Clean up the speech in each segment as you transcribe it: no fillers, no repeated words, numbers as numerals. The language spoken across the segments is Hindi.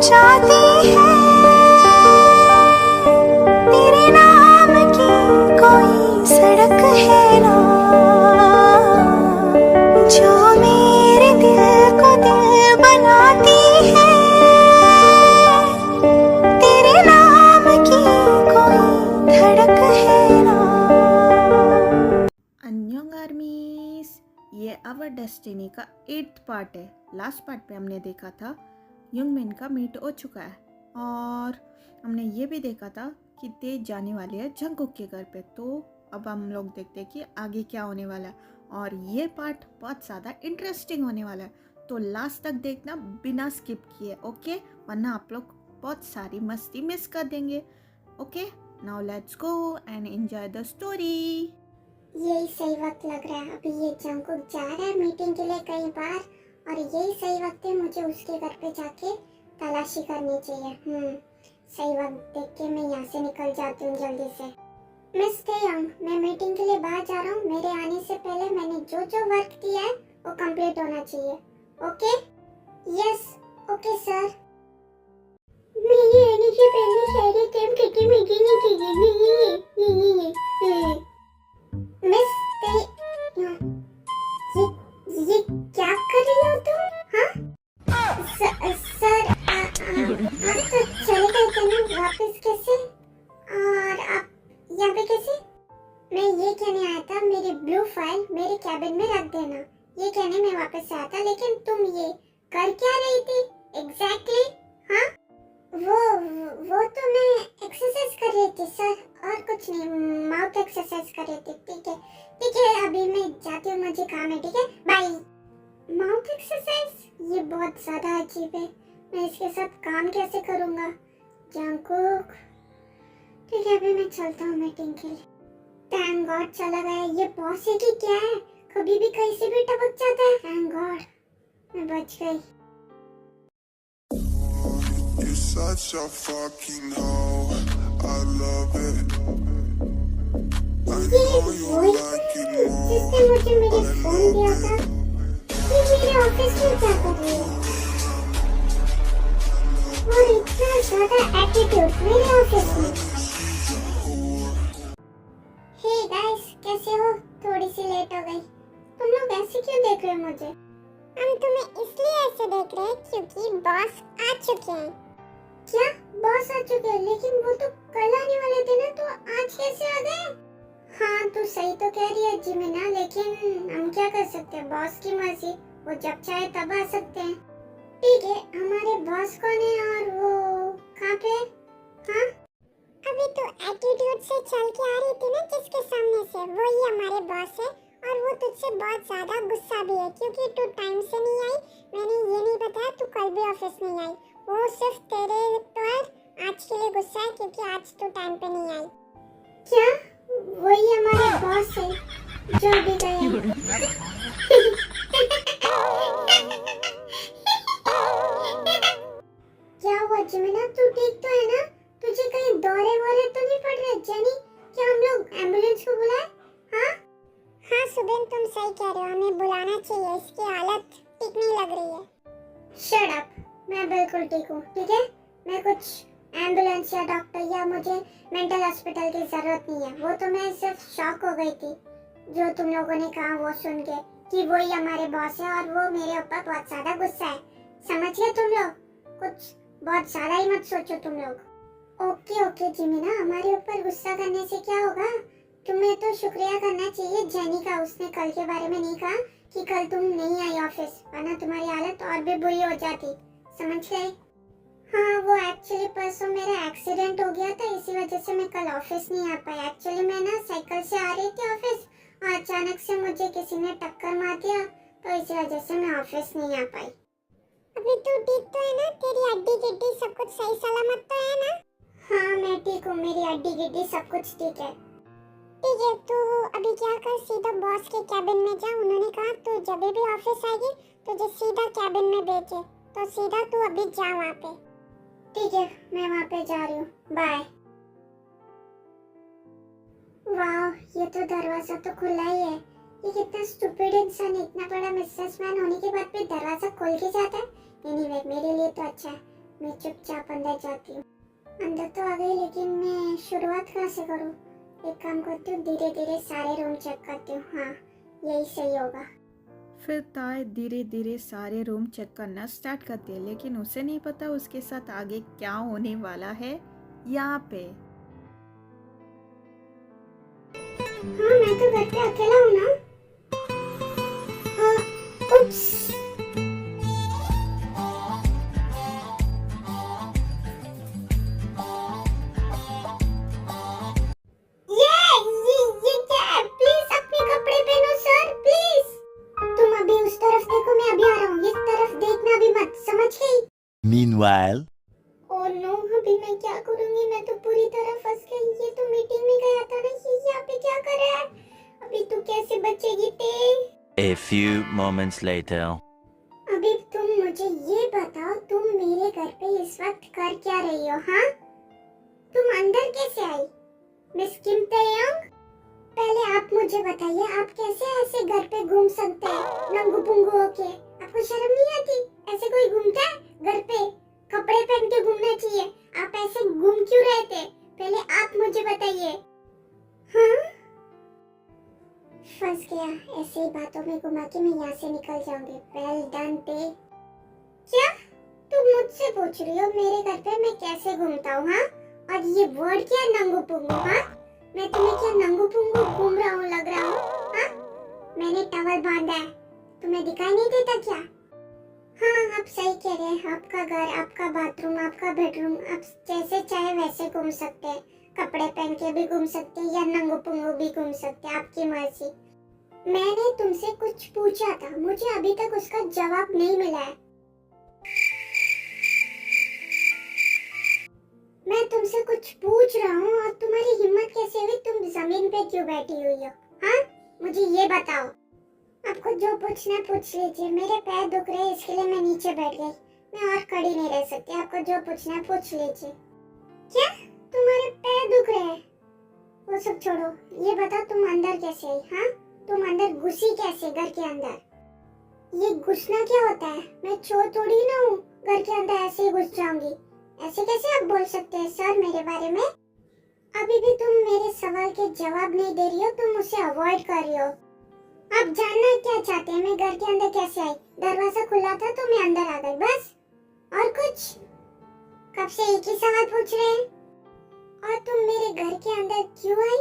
जाती है तेरे नाम की कोई सड़क है ना जो मेरे दिल को दिल बनाती है तेरे नाम की कोई धड़क है ना। अन्योंग आर्मीज, ये आवर डेस्टिनी का 8th पार्ट है। लास्ट पार्ट पे हमने देखा था यंगमिन का मीट हो चुका है और हमने ये भी देखा था कि तेज जाने वाली है जंगकुक के घर पे। तो अब हम लोग देखते हैं कि आगे क्या होने वाला है और ये पार्ट बहुत ज़्यादा इंटरेस्टिंग होने वाला है। तो लास्ट तक देखना बिना स्किप किए, ओके? वरना आप लोग बहुत सारी मस्ती मिस कर देंगे। Okay, now let's go and enjoy the story. यही सही वक्त लग रहा है। अभी ये जंगकुक जा रहा है मीटिंग के लिए कई बार और यही सही वक्त है मुझे उसके घर पे जाके तलाशी करनी चाहिए। सही वक्त देख के मैं यहाँ से निकल जाती हूँ जल्दी से। मिस तेयंग, मैं मीटिंग के लिए बाहर जा रहा हूँ। मेरे आने से पहले मैंने जो जो वर्क किया है वो कंप्लीट होना चाहिए। ओके? Yes, okay sir. मेरे आने से पहले सारे काम खत्म हो जाने चाहिए। मिस ये क्या कर रही हो तुम? हाँ सर, आप तो चले गए थे ना वापस कैसे? और आप यहाँ पे कैसे? मैं ये कहने आया था मेरी ब्लू फाइल मेरे कैबिन में रख देना, ये कहने मैं वापस आया था। लेकिन तुम ये कर क्या रही थी एग्जैक्टली? हाँ वो तो मैं एक्सरसाइज कर रही थी सर, और कुछ नहीं, माउथ एक्सरसाइज कर रही थी। ठीक है, अभी मैं जाती हूँ, मुझे काम है। ठीक है, बाय। माउथ एक्सरसाइज, ये बहुत ज्यादा अजीब है। मैं इसके साथ काम कैसे करूँगा? जंगकुक, ठीक है, अभी मैं चलता हूँ मीटिंग के लिए। थैंक गॉड चला गया। ये बॉस है कि क्या है, कभी भी कहीं से भी टपक जाता है। थैंक गॉड मैं बच गई। You're such a fucking hoe. I love it. I know you like it जिसने more. मुझे मेरे I फोन दिया love था, it. ये मेरे ऑफिस में क्या कर रही है? और इतना ज्यादा एटीट्यूड मेरे ऑफिस में। हे गाइस, कैसे हो? थोड़ी सी लेट हो गई। तुम लोग ऐसे क्यों देख रहे हो मुझे? हम तुम्हें इसलिए ऐसे देख रहे हैं क्योंकि बॉस आ चुके हैं। क्या बॉस आ चुके हैं? लेकिन वो तो कल आने वाले थे ना, तो आज कैसे आ गए? हाँ तू सही तो कह रही है जिमिना, लेकिन हम क्या कर सकते हैं, बॉस की मर्जी, वो जब चाहे तब आ सकते हैं। ठीक है, हमारे बॉस कौन है और वो कहाँ पे? हाँ अभी तो एटीट्यूड से चल के आ रही थी ना जिसके सामने से, वही हमारे बॉस है। और वो तुझसे बहुत ज्यादा गुस्सा भी है क्योंकि तू टाइम से नहीं आई। मैंने ये नहीं बताया तू कल भी ऑफिस नहीं आई, वो सिर्फ तेरे पर आज के लिए गुस्सा है क्योंकि आज तू टाइम पे नहीं आई। क्या? वही हमारे बॉस है जो अभी गए। क्या हुआ जिमिना, तू ठीक तो है ना? तुझे कहीं दौरे वोरे तो नहीं पड़ रहे? जेनी, क्या हम लोग एम्बुलेंस को बुलाएं? हाँ सुबिन, तुम सही कह रहे हो, हमें बुलाना चाहिए, इसकी हालत ठीक नहीं लग रही है। शट अप, मैं बिल्कुल ठीक हूँ। ठीक है, मैं कुछ एम्बुलेंस या डॉक्टर या मुझे मेंटल हॉस्पिटल की जरूरत नहीं है। वो तो मैं सिर्फ शॉक हो गई थी जो तुम लोगों ने कहा वो सुन के कि वही हमारे बॉस है और वो मेरे ऊपर बहुत ज्यादा गुस्सा है। समझ गए तुम लोग? कुछ बहुत ज्यादा ही मत सोचो तुम लोग। ओके जिमिना, हमारे ऊपर गुस्सा करने से क्या होगा? तुम्हें तो शुक्रिया करना चाहिए जेनी का, उसने कल के बारे में नहीं कहा कि कल तुम नहीं आई ऑफिस, वरना तुम्हारी हालत और भी बुरी हो जाती। समझ गए? हाँ वो एक्चुअली परसों मेरा एक्सीडेंट हो गया था, इसी वजह से मैं कल ऑफिस नहीं आ पाई। एक्चुअली मैं ना साइकिल से आ रही थी ऑफिस और अचानक से मुझे किसी ने टक्कर मार दिया, तो इसी वजह से मैं ऑफिस नहीं आ पाई। अभी तू ठीक तो है ना? तेरी हड्डी गिड्डी सब कुछ सही सलामत तो है ना? हाँ मैं ठीक हूँ, मेरी हड्डी गिड्डी सब कुछ ठीक है। ठीक है, तो अभी क्या कर, सीधा बॉस के कैबिन में जा। उन्होंने कहा तू जब भी ऑफिस आएगी तुझे सीधा कैबिन में भेजे, तो सीधा तू अभी जा वहाँ पे। ठीक है, मैं वहाँ पे जा रही हूँ, बाय। वाह, ये तो दरवाजा तो खुला ही है। ये कितना स्टूपिड इंसान है, इतना बड़ा बिजनेसमैन होने के बाद भी दरवाजा खोल के जाता है। एनीवे, मेरे लिए तो अच्छा है, मैं चुपचाप अंदर जाती हूँ। अंदर तो आ गई, लेकिन मैं शुरुआत कहाँ से करूँ? एक काम करती हूँ, धीरे धीरे सारे रूम चेक करती हूँ। हाँ, यही सही होगा। फिर ताय धीरे धीरे सारे रूम चेक करना स्टार्ट करती है, लेकिन उसे नहीं पता उसके साथ आगे क्या होने वाला है। यहाँ पे हाँ, मैं तो घर पे अकेला हूँ ना। उप्स। ये क्या है? प्लीज अपने कपड़े पहनो सर, प्लीज। तुम अभी उस तरफ देखो, मैं अभी आ रहा हूँ। इस तरफ देखना भी मत, समझ गई? Meanwhile, ओह नो, अभी मैं क्या करूँगी? मैं तो पूरी तरह फंस गई। ये तो मीटिंग में गया था ना, ये यहाँ पे क्या कर रहा है? अभी तू कैसे बचेगी ते? a few moments later. अभी तुम मुझे ये बताओ, तुम मेरे घर पे इस वक्त कर क्या रही हो? हाँ, तुम अंदर कैसे आई मिस किम तयंग? पहले आप मुझे बताइए, आप कैसे ऐसे घर पे घूम सकते हैं नंगू पुंगू होके? आपको शर्म नहीं आती? ऐसे कोई घूमता है घर पे? कपड़े पहन के घूमना चाहिए। आप ऐसे घूम क्यों रहे थे? पहले आप मुझे बताइए। हाँ, फंस गया। ऐसे ही बातों में घुमा के मैं यहाँ से निकल जाऊंगी। वेल डन ते। क्या तुम मुझसे पूछ रही हो मेरे घर पे मैं कैसे घूमता हूँ? हाँ, और ये वर्ड क्या है, नंगू पुंगू? हाँ, मैं तुम्हें क्या नंगू पुंगू घूम रहा हूँ लग रहा हूँ? हाँ, मैंने टवल बांधा है, तुम्हें दिखाई नहीं देता क्या? हाँ, आप सही कह रहे हैं। आपका घर, आपका बाथरूम, आपका बेडरूम, आप जैसे चाहे वैसे घूम सकते हैं। कपड़े पहन के भी घूम सकते हैं या नंगू पुंगू भी घूम सकते हैं, आपकी मर्जी। मैंने तुमसे कुछ पूछा था, मुझे अभी तक उसका जवाब नहीं मिला है। मैं तुमसे कुछ पूछ रहा हूँ और तुम्हारी हिम्मत कैसे हुई? तुम जमीन पे क्यों बैठी हुई हो? हाँ, मुझे ये बताओ। आपको जो पूछना है पूछ लीजिए। मेरे पैर दुख रहे हैं, इसके लिए मैं नीचे बैठ गई। मैं और खड़ी नहीं रह सकती। आपको जो पूछना है पूछ लीजिए। क्या तुम्हारे पैर दुख रहे हैं? वो सब छोड़ो, ये बताओ तुम अंदर कैसे आई? हाँ, तुम अंदर घुसी कैसे घर के अंदर? ये घुसना क्या होता है? मैं चोर थोड़ी ना हूँ, घर के अंदर ऐसे ही घुस जाऊंगी। ऐसे कैसे आप बोल सकते हैं सर मेरे बारे में? अभी भी तुम मेरे सवाल के जवाब नहीं दे रही हो, तुम मुझे अवॉइड कर रही हो। आप जानना क्या चाहते हैं? मैं घर के अंदर कैसे आई? दरवाजा खुला था तो मैं अंदर आ गई, बस। और कुछ? कब से एक ही सवाल पूछ रहे हैं। और तुम मेरे घर के अंदर क्यों आई?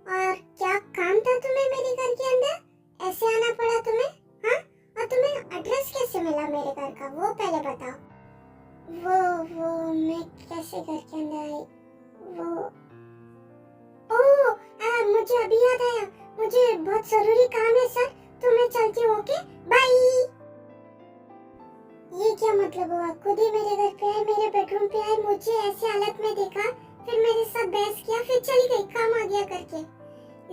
और क्या काम था तुम्हें मेरे घर के अंदर? ऐसे आना पड़ा तुम्हें? हाँ, और तुम्हें एड्रेस कैसे मिला मेरे घर का, वो पहले बताओ। वो मैं कैसे घर के अंदर आई? वो मुझे अभी याद आया, मुझे बहुत जरूरी काम है सर, तो मैं चलती हूँ। Okay, bye. ये क्या मतलब हुआ? खुद ही मेरे घर पे आए, मेरे बेडरूम पे आए, मुझे ऐसे हालत में देखा, फिर मेरे साथ बहस किया, फिर चली गई काम आ गया करके।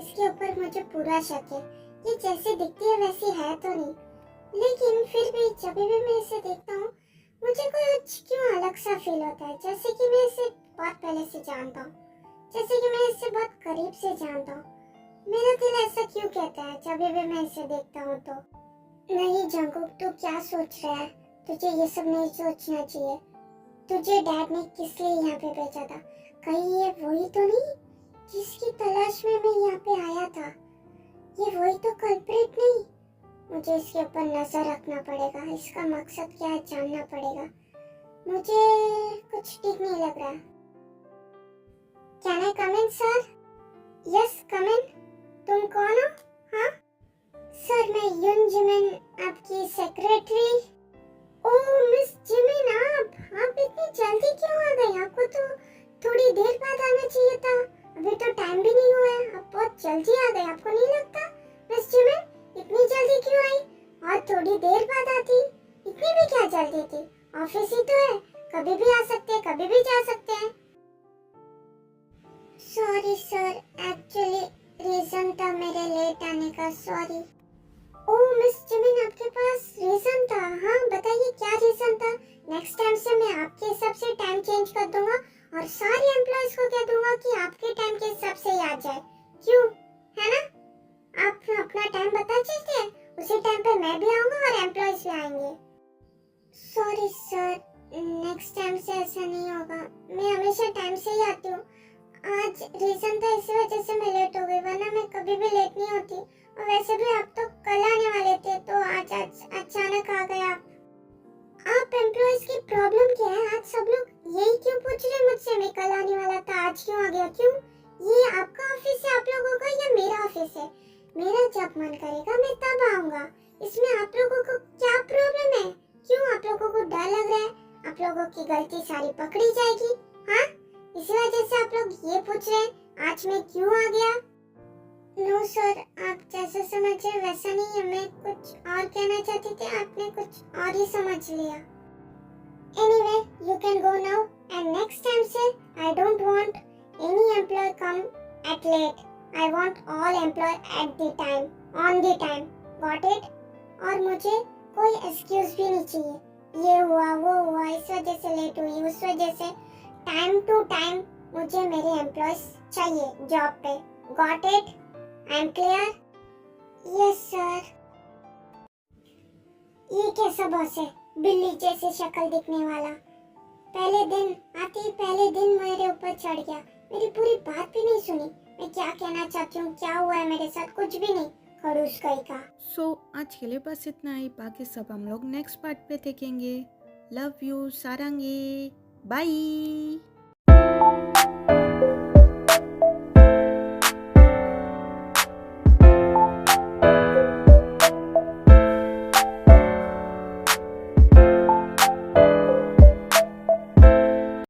इसके ऊपर मुझे पूरा शक है, ये जैसे दिखती है वैसी है तो नहीं, लेकिन फिर भी जब भी मैं इसे देखता हूँ मुझे कुछ क्यों अलग सा फील होता है, जैसे कि मैं इसे बहुत पहले से जानता हूँ, जैसे कि मैं इसे बहुत करीब से जानता हूँ। मेरा दिल ऐसा क्यों कहता है जब भी मैं इसे देखता हूँ तो? नहीं जंगकुक, तू क्या सोच रहा है? तुझे ये सब नहीं सोचना चाहिए। तुझे डैड ने किस लिए यहाँ पे भेजा था? कहीं ये वही तो नहीं जिसकी तलाश में मैं यहाँ पे आया था? ये वही तो कल्प्रिट नहीं? मुझे इसके ऊपर नजर रखना पड़ेगा, इसका मकसद क्या है जानना पड़ेगा। मुझे कुछ ठीक नहीं लग रहा। Can I come in sir? Yes come in. तुम कौन हो? हाँ सर, मैं युन जिमिन, आपकी सेक्रेटरी। ओह मिस जिमिन, आप इतनी जल्दी क्यों आ गई? आपको तो थोड़ी देर बाद आना चाहिए था, अभी तो टाइम भी नहीं हुआ है। आप बहुत जल्दी आ गए, आपको नहीं लगता? मिस जिमिन इतनी जल्दी क्यों आई? और थोड़ी देर बाद आती, इतनी भी क्या जल्दी थी? ऑफिस ही तो है, कभी भी आ सकते हैं, कभी भी जा सकते हैं। सॉरी सर, एक्चुअली रीजन था मेरे लेट आने का, सॉरी। ओह मिस जिमिन, आपके पास रीजन था? हाँ बताइए क्या रीजन था? नेक्स्ट टाइम से मैं आपके हिसाब से टाइम चेंज कर दूंगा और सारे एम्प्लॉयज को कह दूंगा कि आपके टाइम के हिसाब से ही आ जाए। क्यों, है ना? आप अपना टाइम बता दीजिए, उसी टाइम पे मैं भी आऊंगा और एम्प्लॉयज भी आएंगे। सॉरी सर, नेक्स्ट टाइम से ऐसा नहीं होगा, मैं हमेशा टाइम से ही आती हूँ। आज रीजन था इसी वजह से मैं लेट हो गई, वरना मैं कभी भी लेट नहीं होती। और वैसे भी आप तो कल आने वाले थे, तो आज अचानक आ गए आप एम्प्लॉइज की प्रॉब्लम क्या है? आज सब लोग यही क्यों पूछ रहे हैं मुझसे, मैं कल आने वाला था आज क्यों आ गया? क्यों? ये आपका ऑफिस है आप लोगों का या मेरा ऑफिस है? मेरा जब मन करेगा मैं तब आऊंगा। इसमें आप लोगों को क्या प्रॉब्लम है? क्यों आप लोगों को डर लग रहा है आप लोगों की गलती सारी पकड़ी जाएगी? हाँ, इसी वजह से आप लोग ये पूछ रहे हैं आज मैं क्यों आ गया? नो सर, आप जैसा समझ रहे वैसा नहीं है, मैं कुछ और कहना चाहती थी, आपने कुछ और ही समझ लिया। Anyway, you can go now and next time से I don't want any employ come at late. I want all employ at the time, on the time, got it? और मुझे कोई एक्सक्यूज भी नहीं चाहिए, ये हुआ वो हुआ इस वजह से लेट हुई उस वजह से। टाइम टू टाइम मुझे मेरे एम्प्लॉयज चाहिए जॉब पे, got it? I am clear? Yes sir. ये कैसा बॉस है, बिल्ली जैसे शक्ल दिखने वाला? पहले दिन मेरे ऊपर चढ़ गया, मेरी पूरी बात भी नहीं सुनी। मैं क्या कहना चाहती हूँ, क्या हुआ है मेरे साथ, कुछ भी नहीं, खड़ूस कहीं का। सो आज के लिए बस इतना ही, बाकी सब हम लोग नेक्स्ट पार्ट पे देखेंगे। Love you Sarangi, bye.